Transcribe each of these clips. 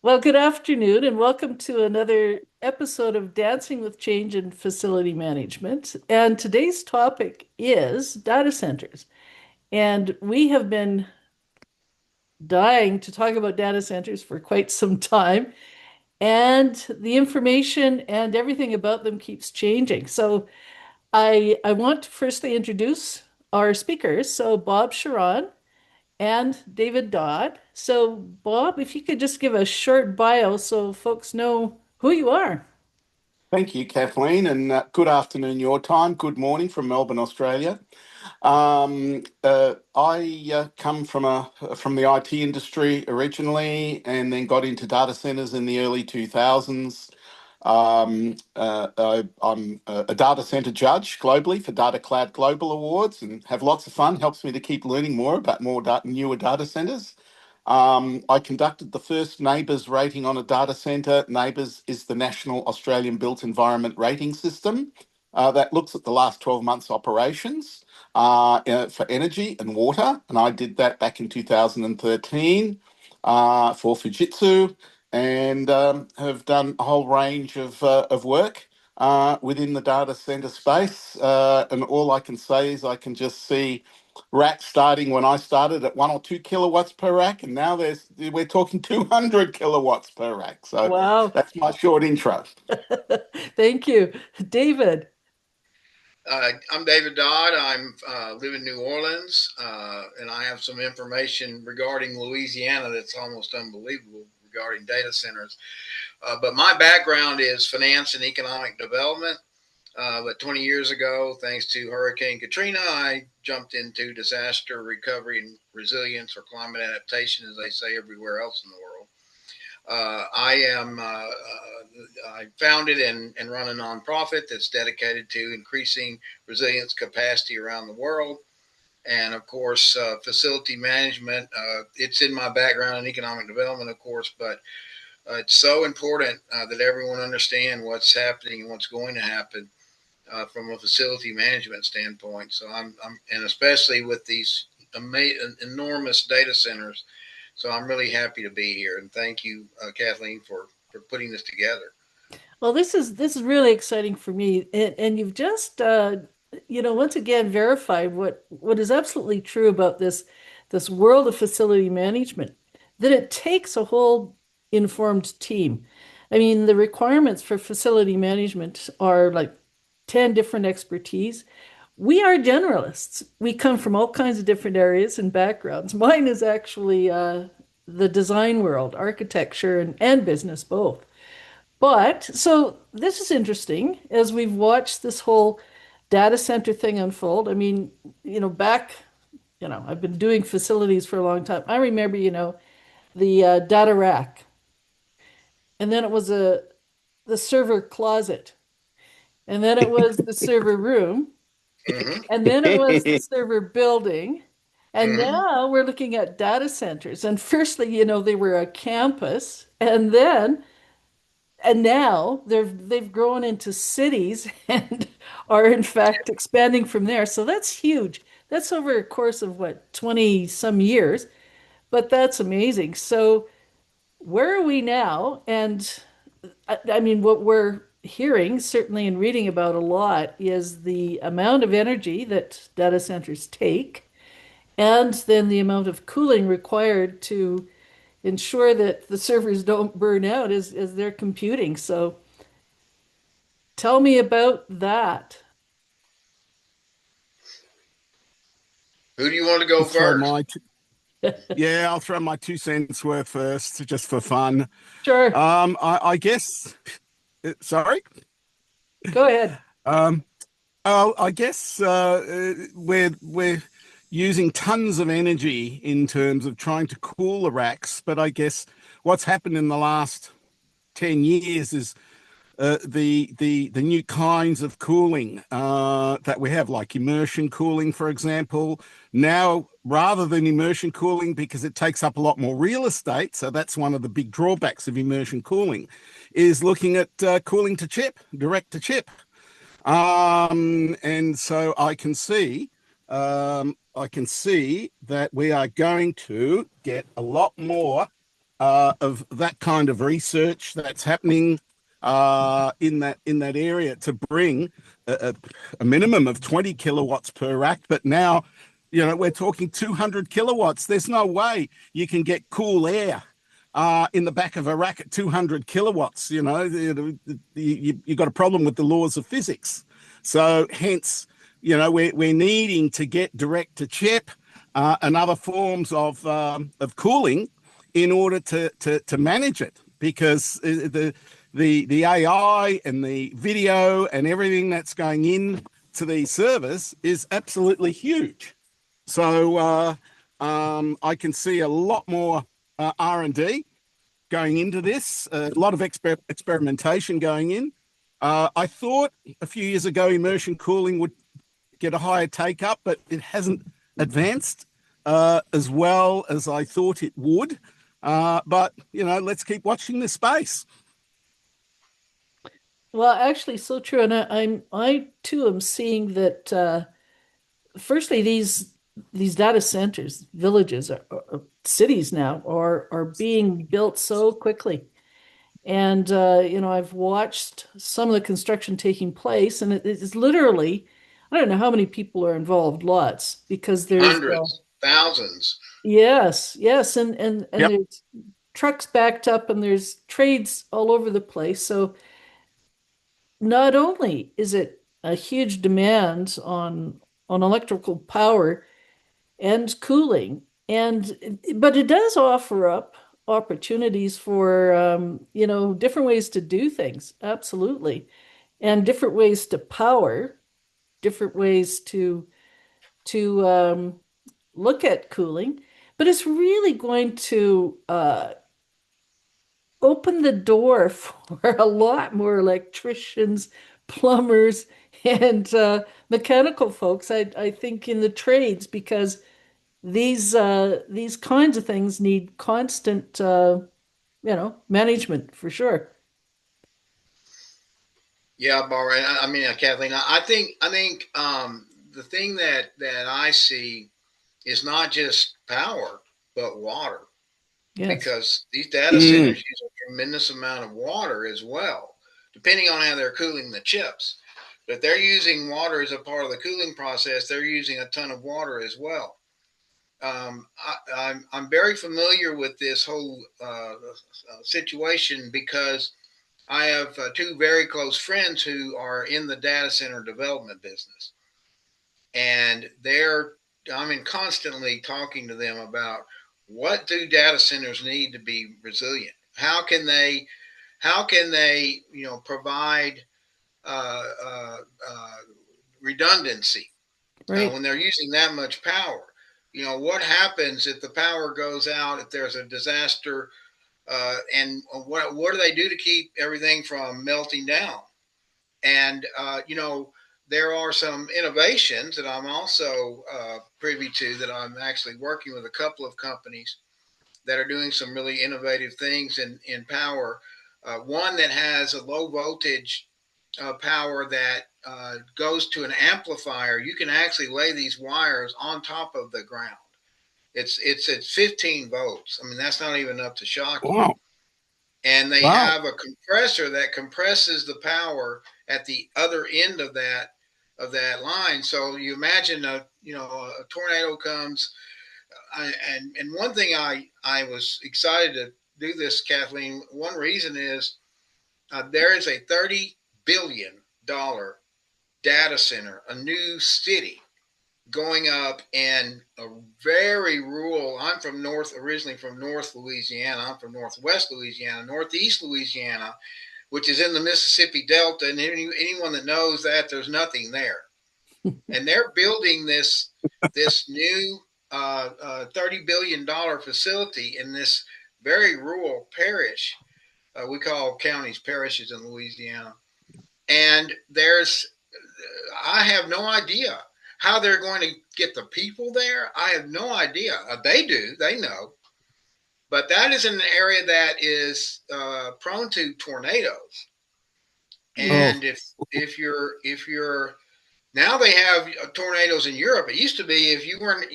Well, good afternoon, and welcome to another episode of Dancing with Change in Facility Management. And today's topic is data centers. And we have been dying to talk about data centers for quite some time, and the information and everything about them keeps changing. So I want to firstly introduce our speakers. So Bob Sharon and David Dodd. So, Bob, if you could just give a short bio so folks know who you are. Thank you, Kathleen, and good afternoon your time. Good morning from Melbourne, Australia. I come from the IT industry originally, and then got into data centers in the early 2000s. I'm a data center judge globally for Data Cloud Global Awards, and have lots of fun. Helps me to keep learning more about newer data centers. I conducted the first NABERS rating on a data center. NABERS is the National Australian Built Environment Rating System that looks at the last 12 months' operations for energy and water. And I did that back in 2013 for Fujitsu, and have done a whole range of work within the data center space. And all I can say is I can just see racks starting when I started at 1 or 2 kilowatts per rack, and now we're talking 200 kilowatts per rack. So Wow. that's my short intro. Thank you. David. I'm David Dodd. I'm live in New Orleans, and I have some information regarding Louisiana that's almost unbelievable regarding data centers. But my background is finance and economic development. But 20 years ago, thanks to Hurricane Katrina, I jumped into disaster recovery and resilience, or climate adaptation, as they say everywhere else in the world. I founded and run a nonprofit that's dedicated to increasing resilience capacity around the world. And of course, facility management, it's in my background in economic development, of course, but it's so important that everyone understand what's happening and what's going to happen from a facility management standpoint. So and especially with these enormous data centers. So I'm really happy to be here, and thank you, Kathleen, for putting this together. Well, this is really exciting for me, and you've just once again verified what is absolutely true about this world of facility management, that it takes a whole informed team. I mean, the requirements for facility management are like 10 different expertise. We are generalists. We come from all kinds of different areas and backgrounds. Mine is actually the design world, architecture and business both. But so this is interesting as we've watched this whole data center thing unfold. I mean, I've been doing facilities for a long time. I remember, the data rack, and then it was the server closet, and then it was the server room, Mm-hmm. and then it was the server building. And Mm-hmm. now we're looking at data centers. And firstly, they were a campus, and now they've grown into cities and are in fact expanding from there. So that's huge. That's over a course of what, 20 some years, but that's amazing. So where are we now? And I mean, what we're hearing, certainly and reading about a lot, is the amount of energy that data centers take, and then the amount of cooling required to ensure that the servers don't burn out as they're computing. So tell me about that. Who do you want to go I'll throw first? my yeah, I'll throw my 2 cents worth first, just for fun. Sure, I guess. Sorry. go ahead. Um, I guess we're using tons of energy in terms of trying to cool the racks, but I guess what's happened in the last 10 years is the new kinds of cooling that we have, like immersion cooling, for example. Now, rather than immersion cooling, because it takes up a lot more real estate, so that's one of the big drawbacks of immersion cooling, is looking at cooling to chip, direct to chip. And so I can see that we are going to get a lot more of that kind of research that's happening in that area to bring a minimum of 20 kilowatts per rack. But now, we're talking 200 kilowatts. There's no way you can get cool air in the back of a rack at 200 kilowatts. You've got a problem with the laws of physics. So hence, we're needing to get direct to chip and other forms of cooling in order to manage it, because the AI and the video and everything that's going in to these servers is absolutely huge. So I can see a lot more R&D going into this, a lot of experimentation going in. I thought a few years ago immersion cooling would get a higher take up, but it hasn't advanced as well as I thought it would. But let's keep watching this space. Well, actually, so true, and I too am seeing that. Firstly, these data centers, villages, cities now are being built so quickly, and I've watched some of the construction taking place, and it is literally, I don't know how many people are involved, lots, because there's Hundreds, thousands. yes, yes, and Yep. there's trucks backed up, and there's trades all over the place. So not only is it a huge demand on electrical power and cooling, and but it does offer up opportunities for different ways to do things, absolutely, and different ways to power, different ways to look at cooling. But it's really going to open the door for a lot more electricians, plumbers, and mechanical folks, I think, in the trades, because these kinds of things need constant management for sure. Yeah, Barbara. I mean, Kathleen. I think the thing that I see is not just power, but water, Yes. because these data Mm. centers use a tremendous amount of water as well, depending on how they're cooling the chips. But if they're using water as a part of the cooling process, they're using a ton of water as well. I'm very familiar with this whole situation because I have two very close friends who are in the data center development business, and I'm in constantly talking to them about what do data centers need to be resilient. How can they provide uh, uh, uh, redundancy Right. when they're using that much power. What happens if the power goes out, if there's a disaster, and what do they do to keep everything from melting down? And there are some innovations that I'm also privy to, that I'm actually working with a couple of companies that are doing some really innovative things in power. One that has a low voltage power that goes to an amplifier. You can actually lay these wires on top of the ground. It's at 15 volts. I mean, that's not even enough to shock you. Wow. And they Wow. have a compressor that compresses the power at the other end of that line. So you imagine a tornado comes. And one thing I was excited to do this, Kathleen. One reason is there is a $30 billion data center, a new city going up in a very rural. I'm originally from North Louisiana. I'm from Northwest Louisiana, Northeast Louisiana, which is in the Mississippi Delta. And anyone that knows that, there's nothing there. And they're building this new $30 billion facility in this very rural parish. We call counties parishes in Louisiana. And I have no idea how they're going to get the people there. I have no idea. They do, they know. But that is an area that is prone to tornadoes. Mm. Oh, And if you're Now they have tornadoes in Europe. It used to be if you weren't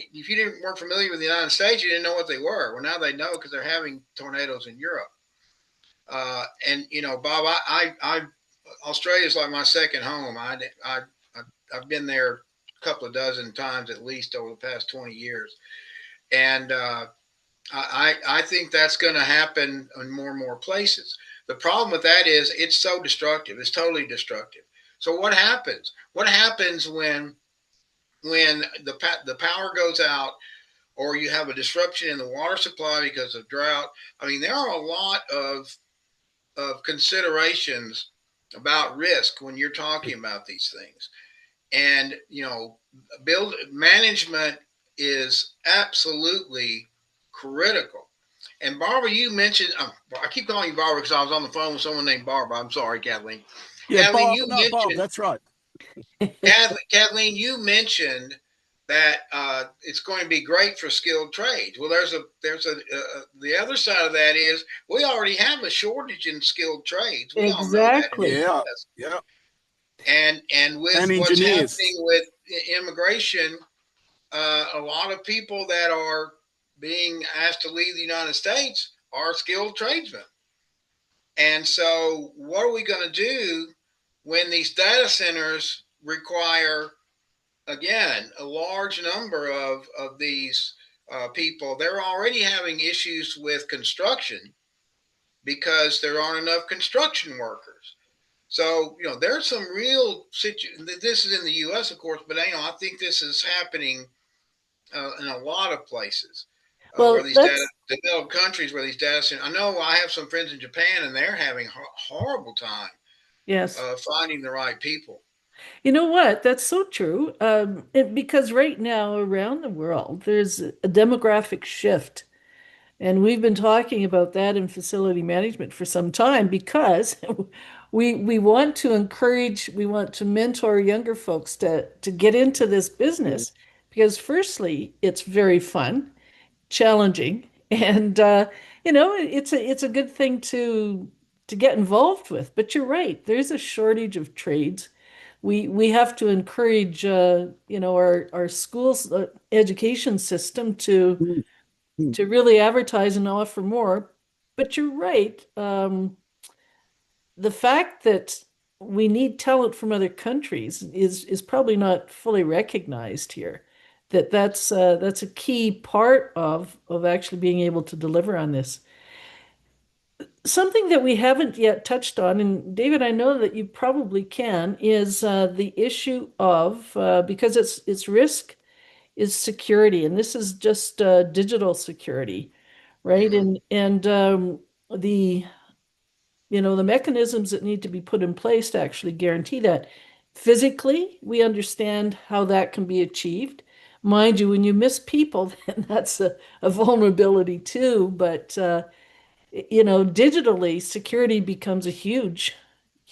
familiar with the United States, you didn't know what they were. Well, now they know because they're having tornadoes in Europe. And you know, Bob, Australia is like my second home. I've been there a couple of dozen times at least over the past 20 years, and I think that's going to happen in more and more places. The problem with that is it's so destructive. It's totally destructive. So what happens? What happens when the power goes out, or you have a disruption in the water supply because of drought? I mean, there are a lot of considerations about risk when you're talking about these things. And you know, build management is absolutely critical. And Barbara, you mentioned, I keep calling you Barbara because I was on the phone with someone named Barbara. I'm sorry, Kathleen. Yeah, Kathleen, Bob. you No, Bob. mentioned That's right. Kathleen, you mentioned that it's going to be great for skilled trades. Well, the other side of that is we already have a shortage in skilled trades. We all know that in the Exactly. Yeah, U.S. yeah. And with And what's engineers. happening with immigration, a lot of people that are being asked to leave the United States are skilled tradesmen. And so, what are we going to do when these data centers require, again, a large number of these people? They're already having issues with construction because there aren't enough construction workers. So, you know, there's some real this is in the U.S., of course, but you know, I think this is happening in a lot of places where Well, these data that's developed countries where these data centers. I know I have some friends in Japan, and they're having a horrible time yes. finding the right people. You know what? That's so true. Because right now around the world, there's a demographic shift. And we've been talking about that in facility management for some time because we want to encourage, we want to mentor younger folks to get into this business because firstly, it's very fun, challenging, and it's a good thing to get involved with. But you're right, there's a shortage of trades. We have to encourage our schools education system Mm, mm, to really advertise and offer more. But you're right. The fact that we need talent from other countries is probably not fully recognized here. That's a key part of actually being able to deliver on this. Something that we haven't yet touched on, and David, I know that you probably can, is the issue of because it's risk is security, and this is just digital security, right? Mm-hmm. And the the mechanisms that need to be put in place to actually guarantee that. Physically, we understand how that can be achieved. Mind you, when you miss people, then that's a vulnerability too. But digitally, security becomes a huge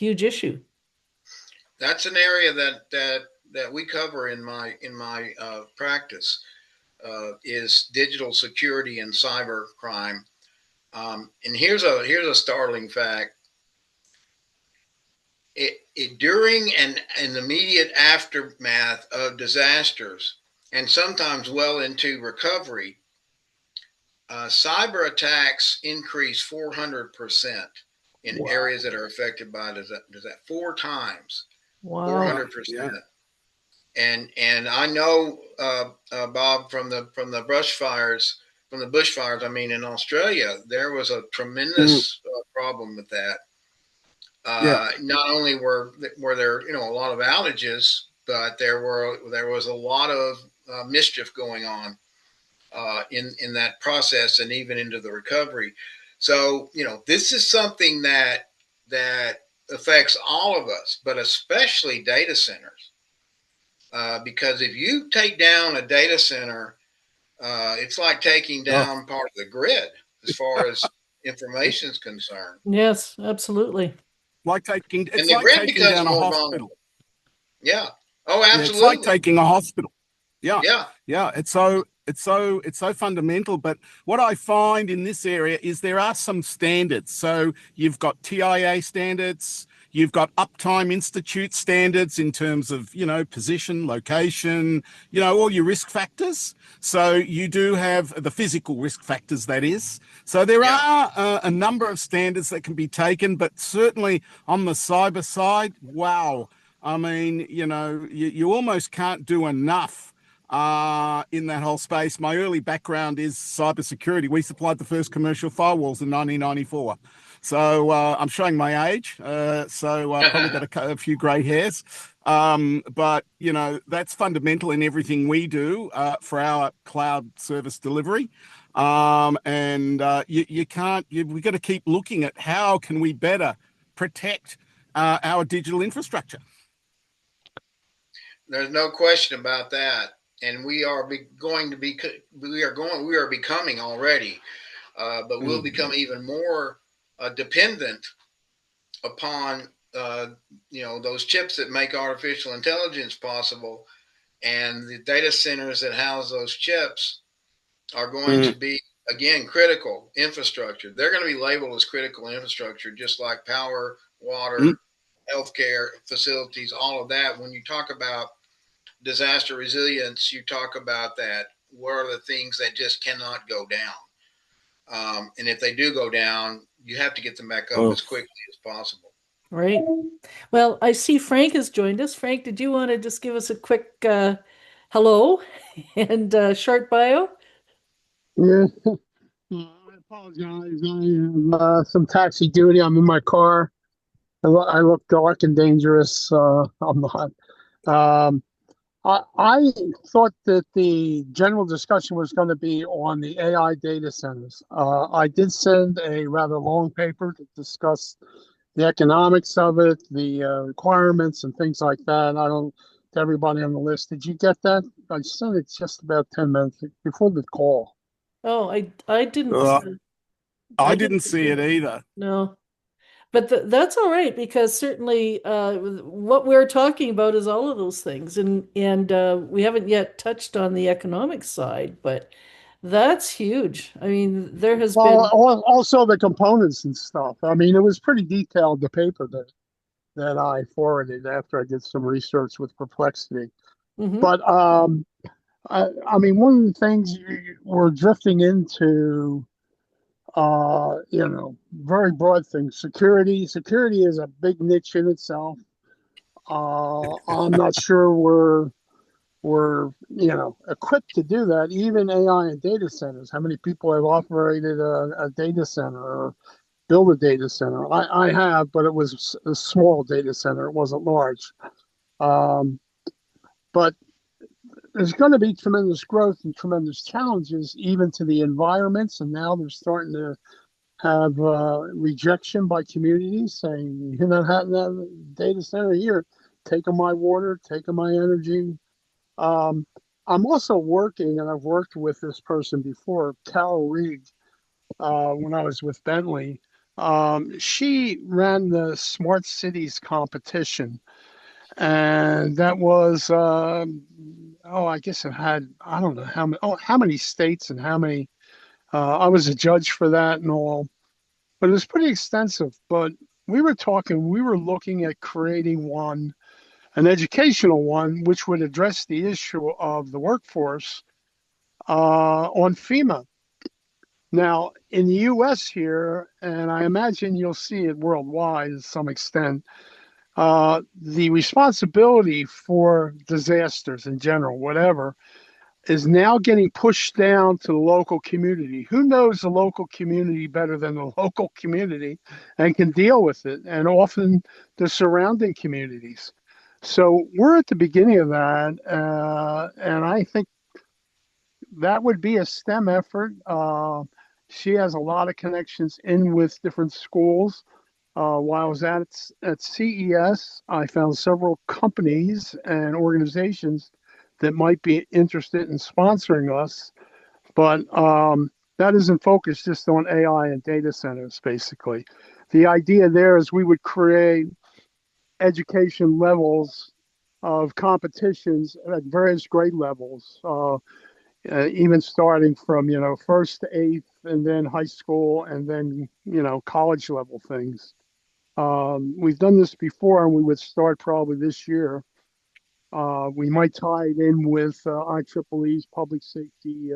issue. That's an area that we cover in my practice is digital security and cyber crime. And here's a startling fact. During and immediate aftermath of disasters, and sometimes well into recovery, cyber attacks increase 400% in wow. areas that are affected by that 4 times, Wow. Wow. 400%. Yeah. And I know Bob from the bushfires. I mean, in Australia, there was a Mm, tremendous problem with that. yeah. Not only were there a lot of outages, but there was a lot of mischief going on in that process and even into the recovery. So this is something that affects all of us, but especially data centers, because if you take down a data center, it's like taking Oh, down part of the grid as far as information is concerned, Yes, absolutely. like taking and it's the like grid taking becomes down a more hospital. vulnerable. Yeah. Oh, Yeah, it's like absolutely. taking a hospital. Yeah, Yeah. yeah. It's so fundamental. But what I find in this area is there are some standards. So you've got TIA standards, You've got Uptime Institute standards in terms of, position, location, all your risk factors. So you do have the physical risk factors, that is. So there Yeah. are a number of standards that can be taken, but certainly on the cyber side, wow. I mean, you almost can't do enough in that whole space. My early background is cybersecurity. We supplied the first commercial firewalls in 1994. So I'm showing my age. So probably got a few grey hairs. But, that's fundamental in everything we do for our cloud service delivery. And we've got to keep looking at how can we better protect our digital infrastructure. There's no question about that. And we are becoming already, but we'll become even more dependent upon those chips that make artificial intelligence possible, and the data centers that house those chips are going to be, again, critical infrastructure. They're going to be labeled as critical infrastructure, just like power, water, healthcare facilities, all of that. When you talk about disaster resilience, you talk about that. What are the things that just cannot go down? And if they do go down, you have to get them back up as quickly as possible. Right. Well, I see Frank has joined us. Frank, did you want to just give us a quick hello and short bio? Yeah, I apologize. I have some taxi duty. I'm in my car. I look dark and dangerous. I'm not. Um, I thought that the general discussion was going to be on the AI data centers. I did send a rather long paper to discuss the economics of it, the requirements, and things like that. I don't to everybody on the list. Did you get that? I sent it just about 10 minutes before the call. Oh, I didn't I I didn't didn't see it either. no. But that's all right because certainly what we're talking about is all of those things, and we haven't yet touched on the economic side, but that's huge. I mean, there has Well, been. also the components and stuff. I mean, it was pretty detailed, the paper that I forwarded after I did some research with Perplexity. Mhm. But I mean, one of the things we're drifting into, very broad things. Security is a big niche in itself. I'm not sure we're equipped to do that. Even AI and data centers. How many people have operated a data center or build a data center? I have, but it was a small data center. It wasn't large. Um, but there's going to be tremendous growth and tremendous challenges, even to the environments. And now they're starting to have rejection by communities saying, you're not having that data center here. Taking my water, taking my energy. Um, I'm also working, and I've worked with this person before, Carol Reed, when I was with Bentley. She ran the Smart Cities competition, and that was, I guess it had, I don't know how many states and how many. I was a judge for that and all, but it was pretty extensive. But we were looking at creating an educational one, which would address the issue of the workforce on FEMA. Now, in the US here, and I imagine you'll see it worldwide to some extent, the responsibility for disasters in general, whatever, is now getting pushed down to the local community. Who knows the local community better than the local community and can deal with it? And often the surrounding communities. So we're at the beginning of that, and I think that would be a STEM effort. She has a lot of connections in with different schools. While I was at CES, I found several companies and organizations that might be interested in sponsoring us, but that isn't focused just on AI and data centers, basically. The idea there is we would create education levels of competitions at various grade levels, even starting from, first to eighth, and then high school, and then, college level things. We've done this before, and we would start probably this year. We might tie it in with IEEE's public safety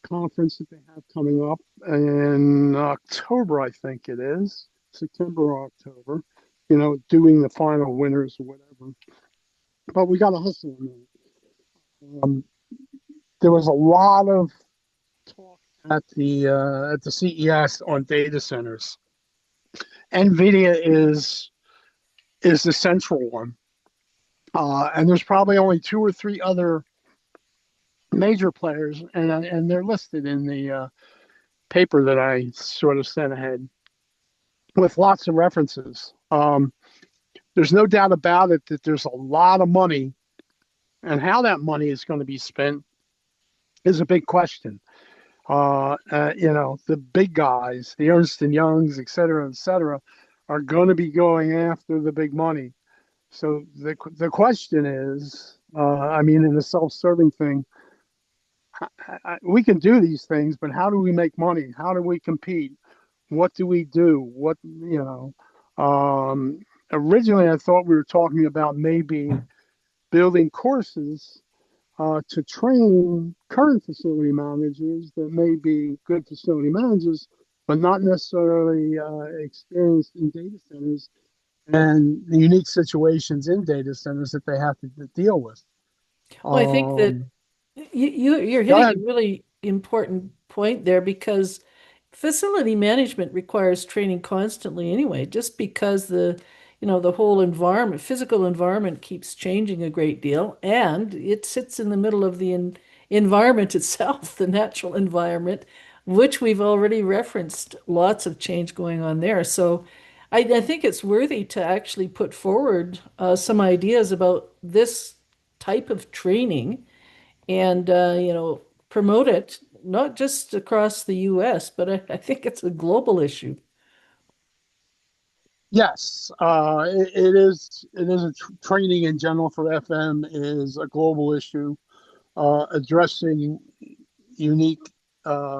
conference that they have coming up in October, I think it is, September or October. Doing the final winners or whatever. But we got to hustle on that. There was a lot of talk at the CES on data centers. NVIDIA is the central one, and there's probably only two or three other major players, and they're listed in the paper that I sort of sent ahead with lots of references. There's no doubt about it that there's a lot of money, and how that money is going to be spent is a big question. The big guys, the Ernst and Youngs, et cetera, are going to be going after the big money. So the question is, in the self-serving thing, we can do these things, but how do we make money? How do we compete? What do we do? Originally, I thought we were talking about maybe building courses to train current facility managers that may be good facility managers, but not necessarily experienced in data centers and the unique situations in data centers that they have to deal with. Well, I think that Um, you're Go hitting a ahead. really important point there because facility management requires training constantly anyway, just because the whole environment, physical environment keeps changing a great deal, and it sits in the middle of the environment itself, the natural environment, which we've already referenced lots of change going on there. So I think it's worthy to actually put forward some ideas about this type of training and promote it not just across the US, but I think it's a global issue. Yes, it is a training in general for FM is a global issue, addressing unique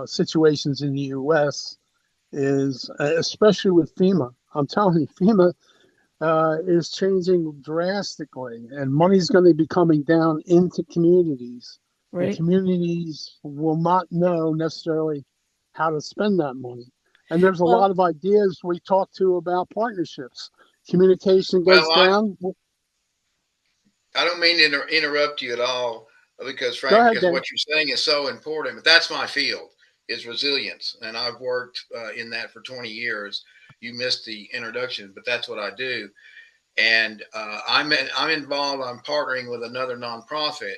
situations in the U.S. is especially with FEMA. I'm telling you, FEMA is changing drastically, and money's going to be coming down into communities, and Right? communities will not know necessarily how to spend that money. And there's a lot Well, of ideas we talk to about partnerships. Communication Well, goes down. I don't mean to interrupt you at all because, Go Frank, ahead, because Dan. what you're saying is so important. But that's my field is resilience, and I've worked in that for 20 years. You missed the introduction, but that's what I do. And I'm involved. I'm partnering with another nonprofit,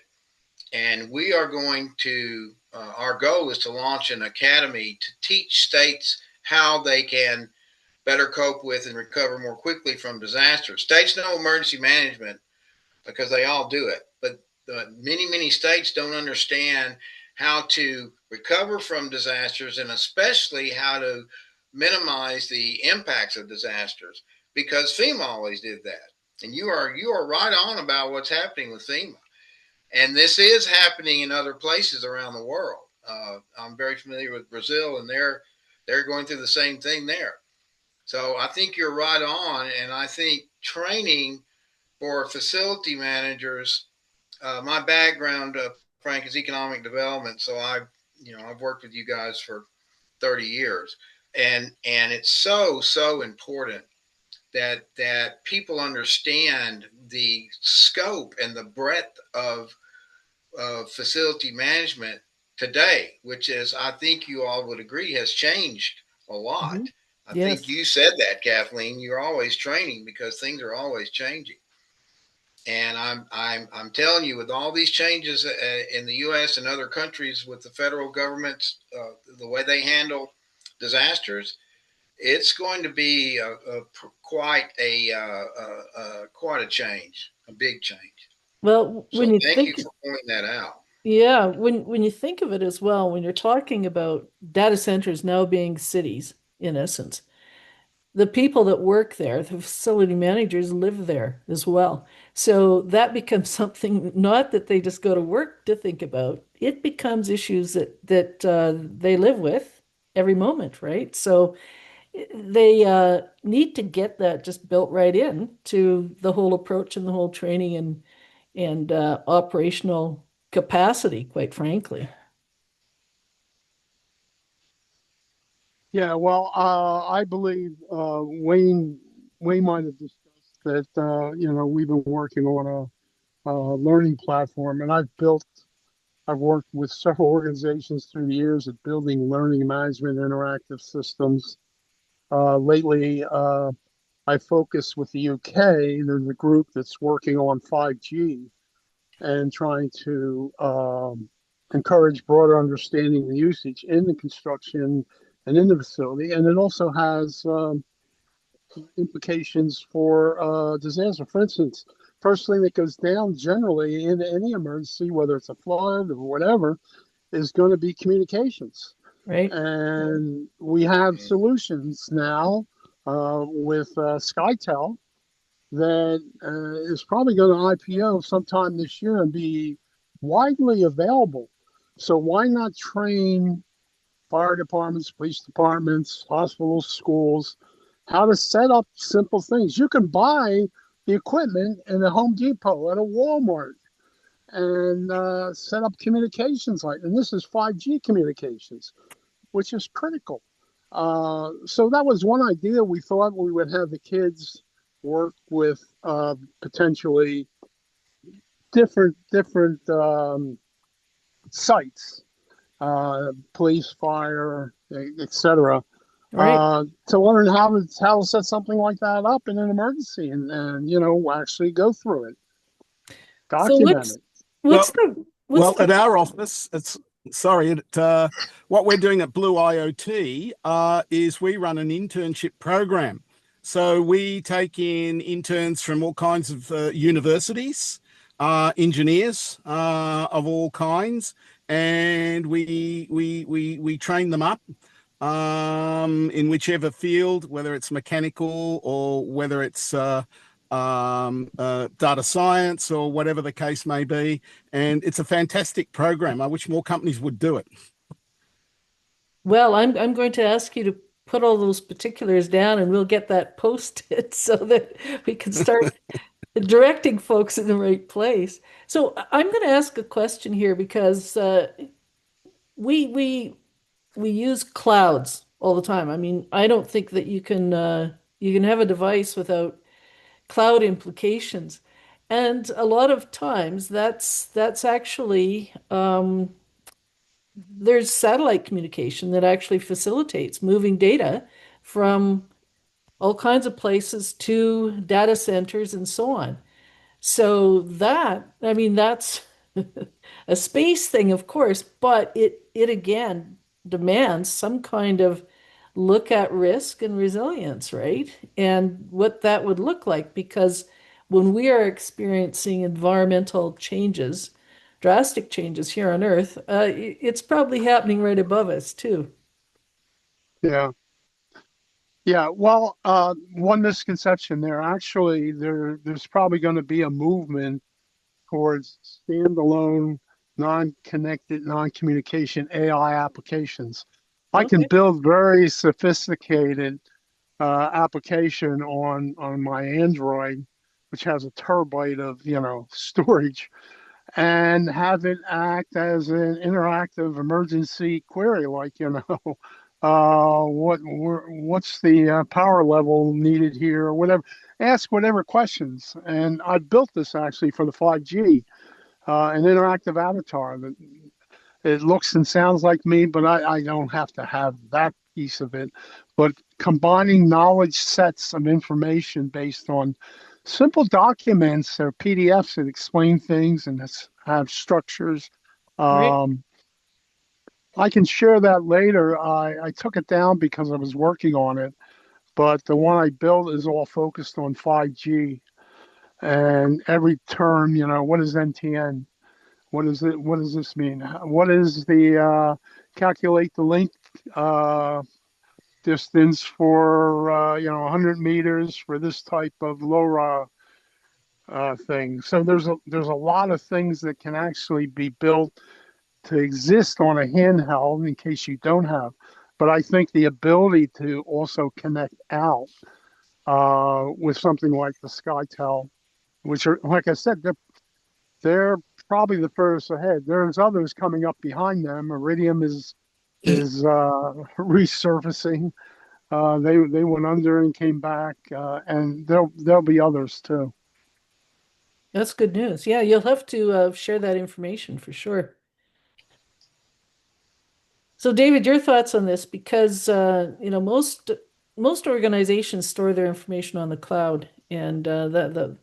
and we are going to. Our goal is to launch an academy to teach states how they can better cope with and recover more quickly from disasters. States know emergency management because they all do it. But many states don't understand how to recover from disasters and especially how to minimize the impacts of disasters because FEMA always did that. And you are right on about what's happening with FEMA. And this is happening in other places around the world. I'm very familiar with Brazil, and they're going through the same thing there. So I think you're right on, and I think training for facility managers. My background, Frank, is economic development, so I've worked with you guys for 30 years, and it's so important that people understand the scope and the breadth of facility management today, which is I think you all would agree has changed a lot. mhm. I think Yes. you said that, Kathleen. You're always training because things are always changing. And I'm telling you, with all these changes in the U.S. and other countries, with the federal government, the way they handle disasters, it's going to be quite a change, a big change. Well, So when you thank you think, for pointing that out. yeah, when you think of it as well, when you're talking about data centers now being cities, in essence, the people that work there, the facility managers live there as well. So that becomes something not that they just go to work to think about. It becomes issues that they live with every moment, right? So they need to get that just built right in to the whole approach and the whole training and operational capacity, quite frankly. Yeah, well, I believe Wayne might have discussed that. We've been working on a learning platform, and I've worked with several organizations through the years at building learning management interactive systems. Lately, I focus with the UK. There's a group that's working on 5G and trying to encourage broader understanding and usage in the construction and in the facility. And it also has implications for disaster. For instance, first thing that goes down generally in any emergency, whether it's a flood or whatever, is going to be communications. Right? And we have solutions now with SkyTel that is probably going to IPO sometime this year and be widely available. So why not train fire departments, police departments, hospitals, schools, how to set up simple things? You can buy the equipment in a Home Depot, at a Walmart, and set up communications and this is 5G communications, which is critical. So that was one idea. We thought we would have the kids work with potentially different sites, police, fire, etc., Right. to learn how to set something like that up in an emergency and actually go through it, So document it. what's Well, the what's well, the at our office, what we're doing at Blue IoT is we run an internship program. So we take in interns from all kinds of universities, engineers of all kinds, and we train them up in whichever field, whether it's mechanical or whether it's data science or whatever the case may be. And it's a fantastic program. I wish more companies would do it. Well, I'm going to ask you to put all those particulars down and we'll get that posted so that we can start directing folks in the right place. So I'm going to ask a question here because we we we use clouds all the time. I mean, I don't think that you can have a device without cloud implications. And a lot of times that's actually there's satellite communication that actually facilitates moving data from all kinds of places to data centers and so on. So that, I mean, that's a space thing, of course, but it again demands some kind of look at risk and resilience, right? And what that would look like, because when we are experiencing environmental changes, drastic changes here on Earth, it's probably happening right above us too. Yeah. Yeah, well, one misconception there. Actually, there's probably going to be a movement towards standalone, non-connected, non-communication AI applications. I can Okay, build very sophisticated application on my Android, which has a terabyte of storage, and have it act as an interactive emergency query, like what's the power level needed here, or whatever. Ask whatever questions, and I built this actually for the 5G, an interactive avatar that it looks and sounds like me, but I don't have to have that piece of it. But combining knowledge sets of information based on simple documents or PDFs that explain things and have structures. right. Um, I can share that later. I took it down because I was working on it, but the one I built is all focused on 5G. And every term, what is NTN? What is it? What does this mean? What is the calculate the link uh, distance for 100 meters for this type of LoRa thing? So there's a lot of things that can actually be built to exist on a handheld in case you don't have But I think the ability to also connect out with something like the SkyTel, which are, like I said, they're probably the furthest ahead. There's others coming up behind them. Iridium is resurfacing. They went under and came back, and there'll be others too. That's good news. Yeah, you'll have to share that information for sure. So, David, your thoughts on this? Because most organizations store their information on the cloud, and the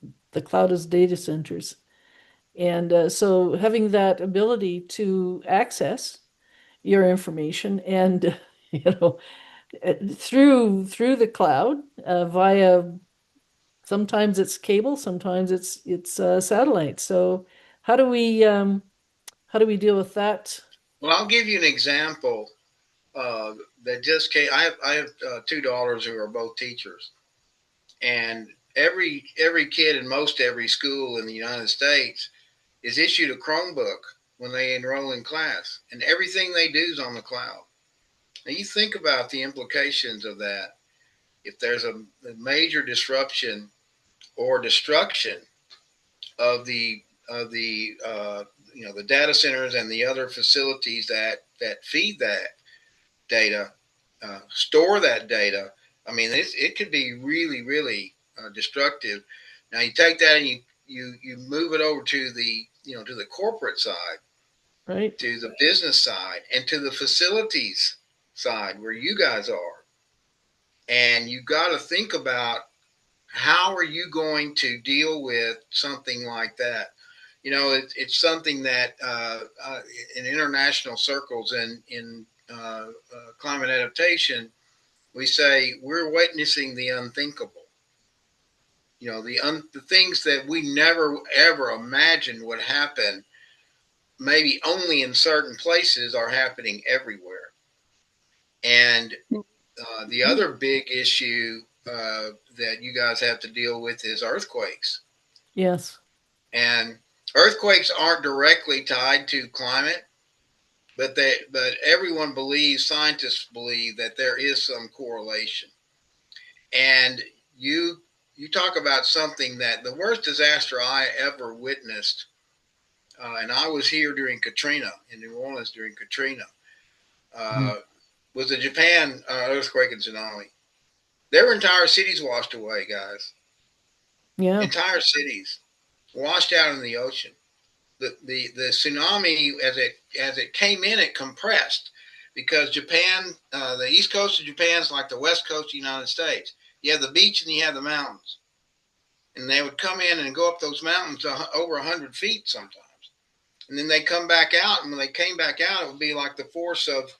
cloud is data centers. And so, having that ability to access your information and through the cloud via sometimes it's cable, sometimes it's satellite. So, how do we um, how do we deal with that? Well, I'll give you an example that just came. I have two daughters who are both teachers, and every kid in most every school in the United States is issued a Chromebook when they enroll in class, and everything they do is on the cloud. Now you think about the implications of that. If there's a major disruption or destruction of the the data centers and the other facilities that feed that data, store that data. I mean, it could be really, really destructive. Now you take that and you move it over to the to the corporate side, Right? to the business side, and to the facilities side where you guys are, and you got to think about how are you going to deal with something like that. It's something that in international circles and in climate adaptation, we say we're witnessing the unthinkable. The things that we never ever imagined would happen, maybe only in certain places, are happening everywhere. And the other big issue that you guys have to deal with is earthquakes. Yes. And earthquakes aren't directly tied to climate, but everyone believes, scientists believe that there is some correlation. And you talk about something that the worst disaster I ever witnessed, and I was here during Katrina in New Orleans during Katrina, Mhm. uh, was the Japan earthquake and tsunami. Their entire cities washed away, guys. Yeah. Entire cities washed out in the ocean. The tsunami as it came in, it compressed because Japan, the east coast of Japan is like the west coast of the United States. You have the beach and you have the mountains, and they would come in and go up those mountains over 100 feet sometimes, and then they come back out. And when they came back out, it would be like the force of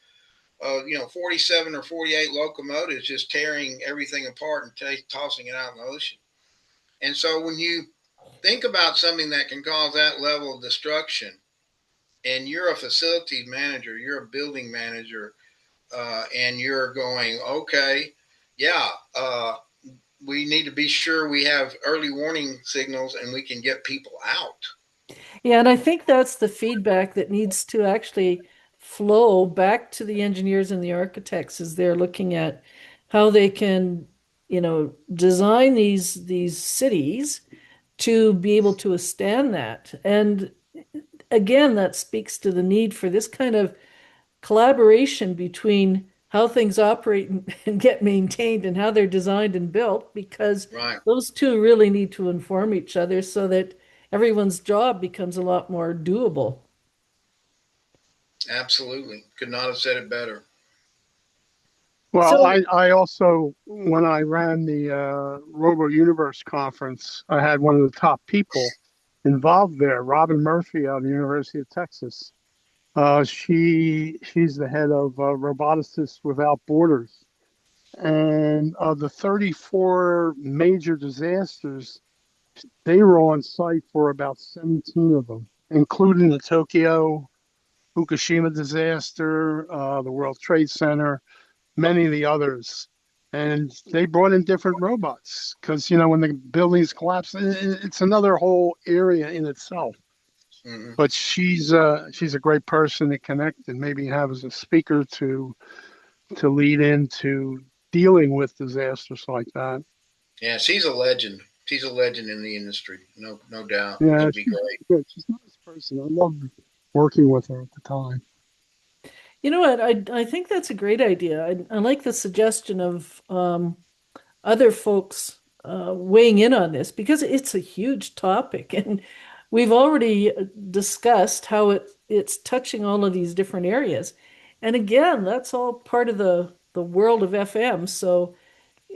47 or 48 locomotives just tearing everything apart and tossing it out in the ocean. And so when you think about something that can cause that level of destruction, and you're a facilities manager, you're a building manager, and you're going, okay, yeah, we need to be sure we have early warning signals and we can get people out. Yeah, and I think that's the feedback that needs to actually flow back to the engineers and the architects as they're looking at how they can, design these cities to be able to withstand that. And again, that speaks to the need for this kind of collaboration between how things operate and get maintained and how they're designed and built, because Right. those two really need to inform each other so that everyone's job becomes a lot more doable. Absolutely. Could not have said it better. Well, So, I also, when I ran the Robo Universe conference, I had one of the top people involved there, Robin Murphy out of the University of Texas. She's the head of Roboticists Without Borders, and of the 34 major disasters, they were on site for about 17 of them, including the Tokyo Fukushima disaster, the World Trade Center, many of the others. And they brought in different robots because, when the buildings collapse, it's another whole area in itself. Mm-hmm. But she's a great person to connect and maybe have as a speaker to to lead into dealing with disasters like that. Yeah, she's a legend. She's a legend in the industry. No doubt. Yeah, That'd be she's great. good. She's a nice person. I loved working with her at the time. You know what? I think that's a great idea. I like the suggestion of other folks weighing in on this because it's a huge topic, and we've already discussed how it's touching all of these different areas. And again, that's all part of the world of FM. So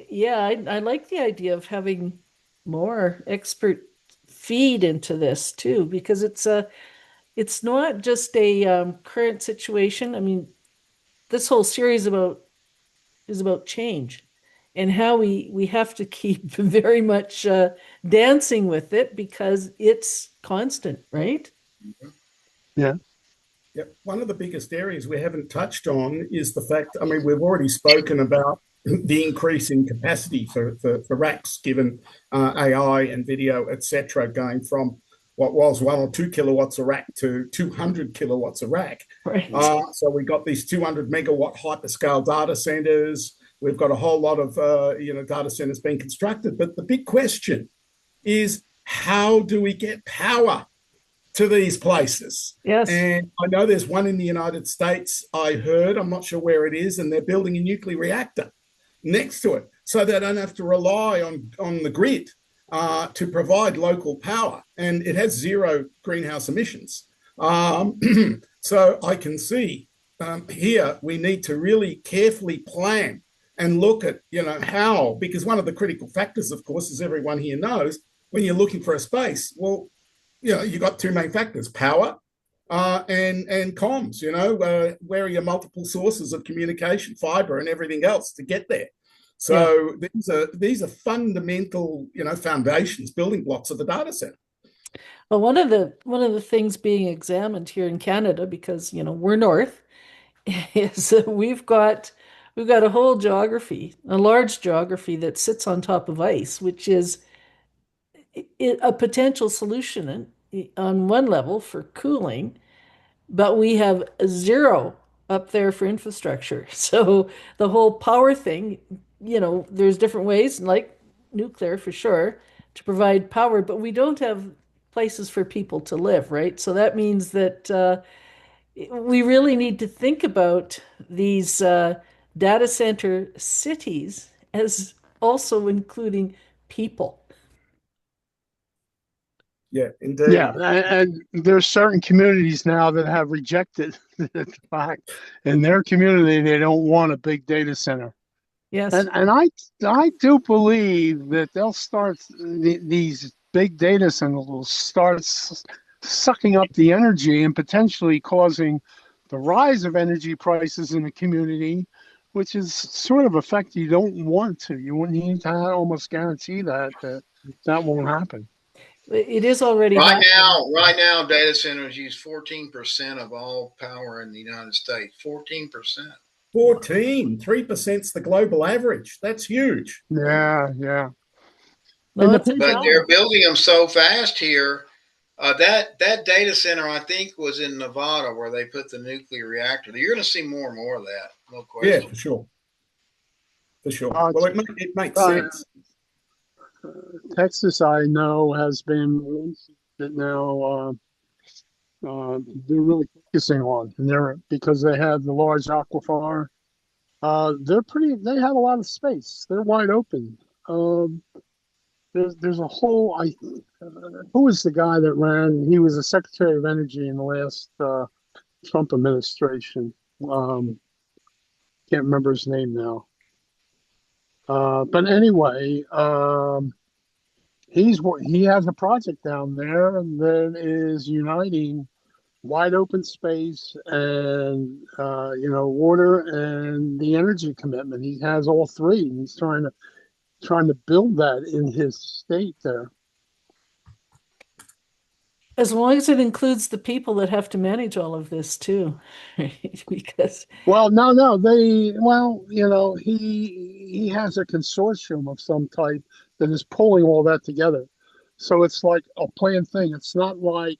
yeah, I like the idea of having more expert feed into this too, because it's not just a current situation. I mean, this whole series about is about change and how we have to keep very much dancing with it because it's constant, right? Mhm. Yeah. Yep. One of the biggest areas we haven't touched on is the fact, I mean, we've already spoken about the increase in capacity for racks, given AI and video, etc., going from what was 1 or 2 kilowatts a rack to 200 kilowatts a rack. Right. So we got these 200 megawatt hyperscale data centers. We've got a whole lot of data centers being constructed. But the big question is, how do we get power to these places? Yes. And I know there's one in the United States, I heard, I'm not sure where it is, and they're building a nuclear reactor next to it so they don't have to rely on the grid to provide local power. And it has zero greenhouse emissions. So I can see here we need to really carefully plan and look at, how, because one of the critical factors, of course, as everyone here knows, when you're looking for a space, well, you've got two main factors: power and comms. Where are your multiple sources of communication, fiber, and everything else to get there? Yeah. So these are fundamental, foundations, building blocks of the data center. Well, one of the things being examined here in Canada, because we're north, is that we've got a whole geography, a large geography that sits on top of ice, which is a potential solution on one level for cooling, but we have zero up there for infrastructure. So the whole power thing, there's different ways, like nuclear for sure, to provide power, but we don't have places for people to live, right? So that means that we really need to think about these data center cities as also including people. Yeah, Yeah, indeed. and there's certain communities now that have rejected the fact in their community they don't want a big data center. Yes. And I do believe that they'll start these big data centers will start sucking up the energy and potentially causing the rise of energy prices in the community, which is sort of effect you don't want to. You need to almost guarantee that won't happen. It is already Right happening. now, right now, data centers use 14% of all power in the United States. 14%. 3% is the global average. That's huge. Yeah, yeah. No, And the it's a But people, they're challenge. building them so fast here. That data center, I think, was in Nevada where they put the nuclear reactor. You're going to see more and more of that, no Yeah, question. for sure. For sure. uh, Well, it makes uh, sense. Texas, I know, has been that now they're really focusing on, and they're because they have the large aquifer. They're pretty. They have a lot of space. They're wide open. Um, there's a whole. Who was the guy that ran? He was the Secretary of Energy in the last Trump administration. Um, can't remember his name now. But anyway, he has a project down there that is uniting wide open space and water and the energy commitment. He has all three, and he's trying to build that in his state there. As long as it includes the people that have to manage all of this too, right? Because Well, no, he has a consortium of some type that is pulling all that together. So it's like a planned thing. It's not like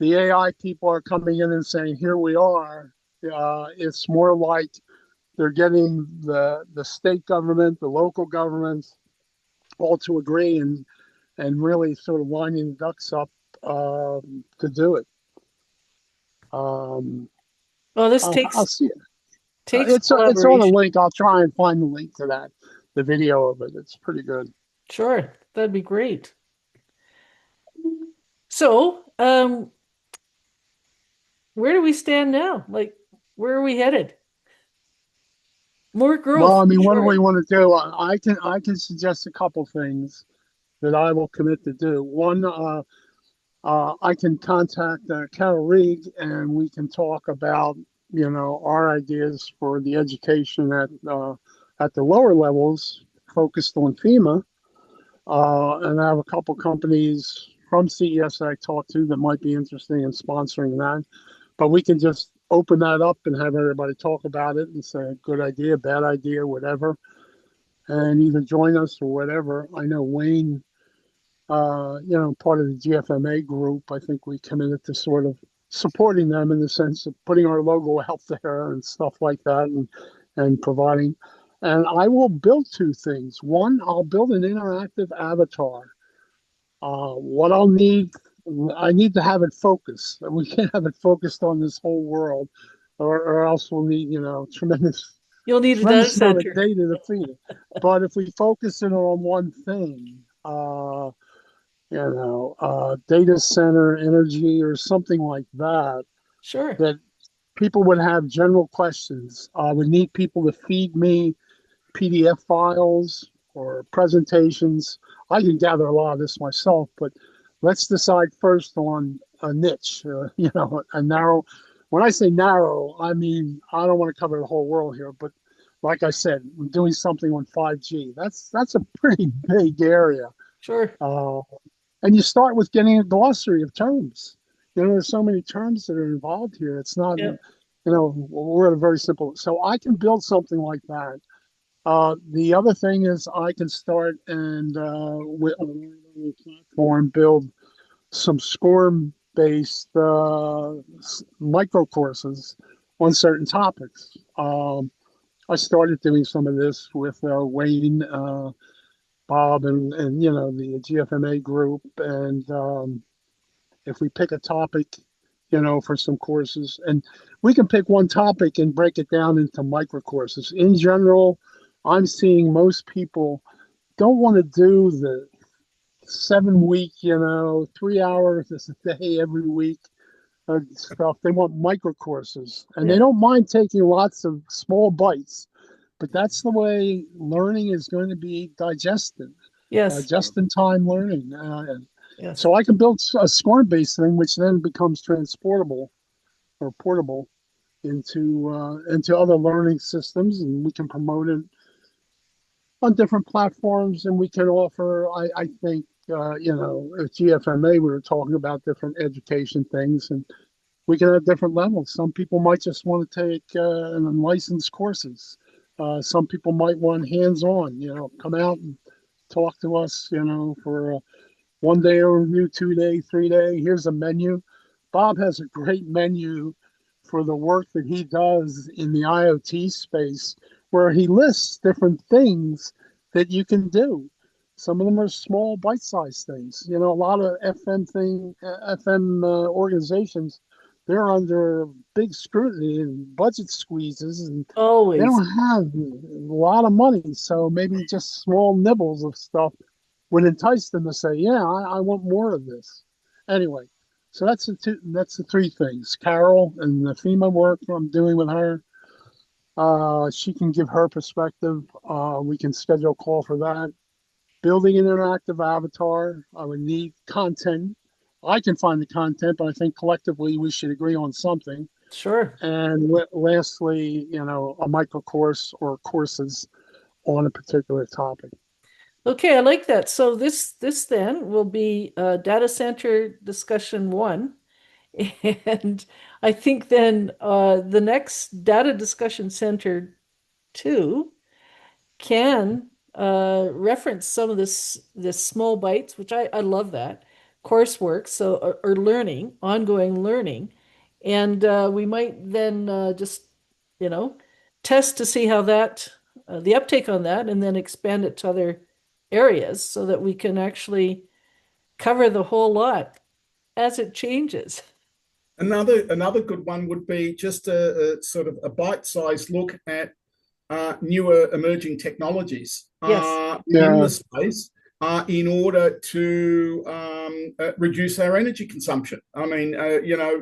the AI people are coming in and saying, "Here we are." It's more like they're getting the state government, the local governments, all to agree and really sort of lining the ducks up to do it. Um, Well, this I'll see it. takes It's on a collaboration. link. I'll try and find the link to that, the video of it. It's pretty good. Sure, that'd be great. So, where do we stand now? Like, where are we headed? More Well, growth I for mean, what do sure. we want to do? I can suggest a couple things that I will commit to do. One, I can contact Carol Reed and we can talk about our ideas for the education at the lower levels focused on FEMA. And I have a couple companies from CES that I talked to that might be interested in sponsoring that. But we can just open that up and have everybody talk about it and say good idea, bad idea, whatever, and either join us or whatever. I know Wayne, part of the GFMA group. I think we committed to sort of supporting them in the sense of putting our logo out there and stuff like that, and providing. And I will build two things. One, I'll build an interactive avatar. What I'll need, I need to have it focused. We can't have it focused on this whole world, or else we'll need, You'll need a data tremendous amount of center. data to feed it. But if we focus it on one thing, data center energy or something like that, Sure. that people would have general questions. I would need people to feed me PDF files or presentations. I can gather a lot of this myself, but let's decide first on a niche, a narrow. When I say narrow, I mean, I don't want to cover the whole world here, but like I said, we're doing something on 5G. That's a pretty big area. Sure. Uh, and you start with getting a glossary of terms. There's so many terms that are involved here. It's not, Yeah. we're at a very simple. So I can build something like that. The other thing is I can start and with on a platform build some SCORM based micro courses on certain topics. I started doing some of this with Wayne, Bob, and the GFMA group. And if we pick a topic, for some courses, and we can pick one topic and break it down into micro courses. In general, I'm seeing most people don't want to do the 7 week, 3 hours a day every week stuff. They want micro courses, and they Yeah. don't mind taking lots of small bites. But that's the way learning is going to be digested, Yes. just in time learning. Yes. So I can build a score based thing, which then becomes transportable or portable into other learning systems, and we can promote it on different platforms, and we can offer. I think at GFMA we were talking about different education things, and we can have different levels. Some people might just want to take unlicensed courses. Some people might want hands-on. Come out and talk to us. For 1 day overview, 2 day, 3 day. Here's a menu. Bob has a great menu for the work that he does in the IoT space, where he lists different things that you can do. Some of them are small, bite-sized things. A lot of FM organizations, they're under big scrutiny and budget squeezes, and they Always. don't have a lot of money. So maybe just small nibbles of stuff would entice them to say, "Yeah, I want more of this." Anyway, so that's the three things. Carol and the FEMA work I'm doing with her. She can give her perspective. We can schedule a call for that. Building an interactive avatar. I would need content. I can find the content, but I think collectively we should agree on something. Sure. And lastly, a micro course or courses on a particular topic. Okay, I like that. So this then will be data center discussion one. And I think then the next data discussion center two can reference some of this small bites, which I love that coursework, so or learning, ongoing learning, and we might then just you know test to see how that the uptake on that, and then expand it to other areas so that we can actually cover the whole lot as it changes. Another good one would be just a sort of a bite-sized look at newer emerging technologies Yes. in Yeah. the space in order to reduce our energy consumption. I mean,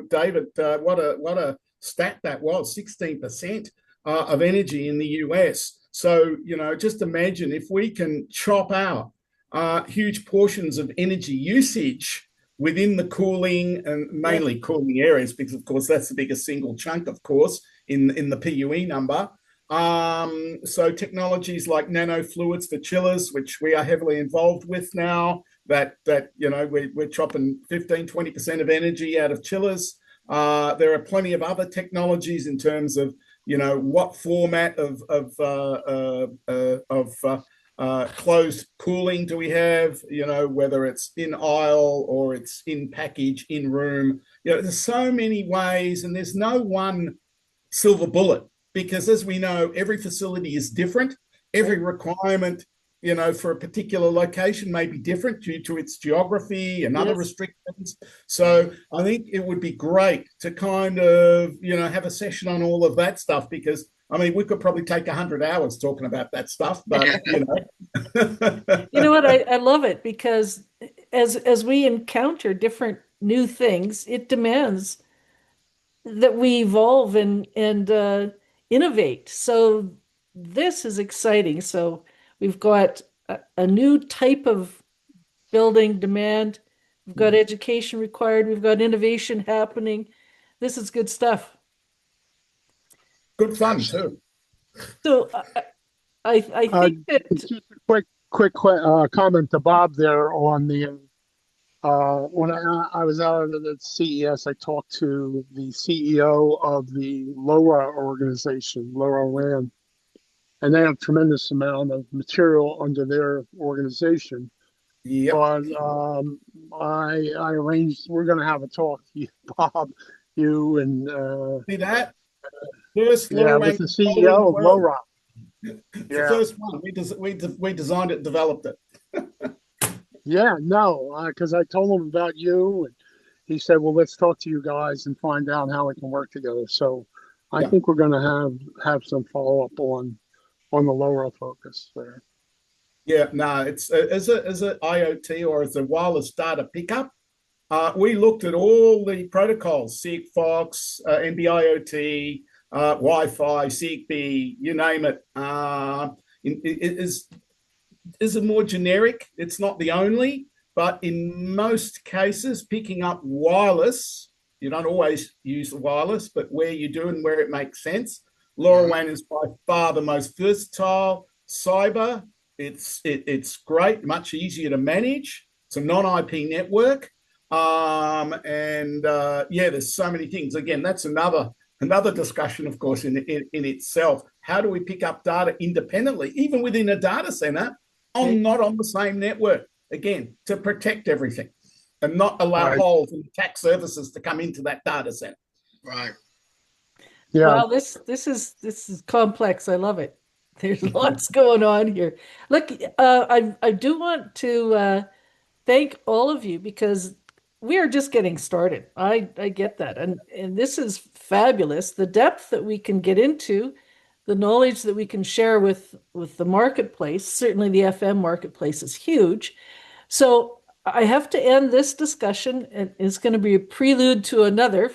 David, what a stat that was, 16% of energy in the US. So, just imagine if we can chop out huge portions of energy usage within the cooling and Yes. mainly cooling areas, because of course that's the biggest single chunk, of course, in the PUE number. So technologies like nanofluids for chillers, which we are heavily involved with now, that we're chopping 15-20% of energy out of chillers. There are plenty of other technologies in terms of what format of closed cooling do we have, whether it's in aisle or it's in package, in room. There's so many ways, and there's no one silver bullet, because as we know, every facility is different. Every requirement, for a particular location may be different due to its geography and other Yes. restrictions. So I think it would be great to kind of, have a session on all of that stuff, because I mean, we could probably take 100 hours talking about that stuff, but You know what? I love it because as we encounter different new things, it demands that we evolve and innovate. So this is exciting. So we've got a new type of building demand. We've got education required. We've got innovation happening. This is good stuff. good fun Absolutely. too. So I think that Just a quick comment to Bob there on the when I was out at the CES, I talked to the CEO of the LoRa organization, LoRa WAN, and they have a tremendous amount of material under their organization. Yep. But I arranged, we're going to have a talk, Bob, you and See that? First yeah, LoRaWAN with the controller in CEO the of world. LoRa. It's the Yeah, first one. We designed it, developed it. yeah, no, because I told him about you, and he said, "Well, let's talk to you guys and find out how we can work together." So I Yeah. think we're going to have some follow up on the LoRa focus there. Yeah. No, it's as a IoT or as a wireless data pickup. We looked at all the protocols, Sigfox, NB-IoT, Wi-Fi, Zigbee, you name it. It is a more generic. It's not the only, but in most cases, picking up wireless, you don't always use the wireless, but where you do and where it makes sense. LoRaWAN is by far the most versatile. Cyber, it's great, much easier to manage. It's a non-IP network. Yeah, there's so many things. Again, that's another discussion, of course, in itself. How do we pick up data independently, even within a data center, not on the same network? Again, to protect everything and not All allow right. holes in attack services to come into that data center. Right. Yeah. wow, this is complex. I love it. There's lots going on here. Look, I do want to thank all of you because we are just getting started. I get that, and this is fabulous. The depth that we can get into, the knowledge that we can share with the marketplace. Certainly, the FM marketplace is huge. So I have to end this discussion, and it's going to be a prelude to another,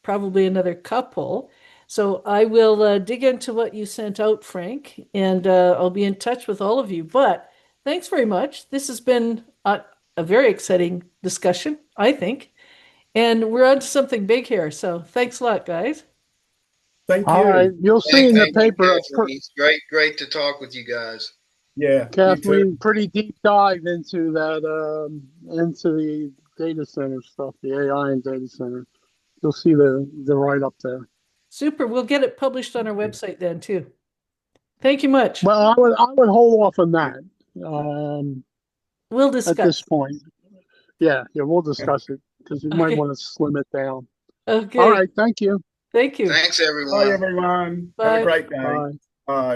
probably another couple. So I will dig into what you sent out, Frank, and I'll be in touch with all of you. But thanks very much. This has been a very exciting discussion, I think. And we're on to something big here. So thanks a lot, guys. Thank All right. you. You'll see in the Thank you, paper, Kathleen. It's great to talk with you guys. Yeah, you too. Kathleen, pretty deep dive into that, into the data center stuff, the AI and data center. You'll see the write up there. Super. We'll get it published on our website then too. Thank you much. Well, I would hold off on that um, We'll at this discuss. point. Yeah, we'll discuss it because you might Okay. want to slim it down. All Okay. right. Thank you. Thank you. Thanks, Bye, everyone. everyone. Have a Bye. great day. Bye. Bye.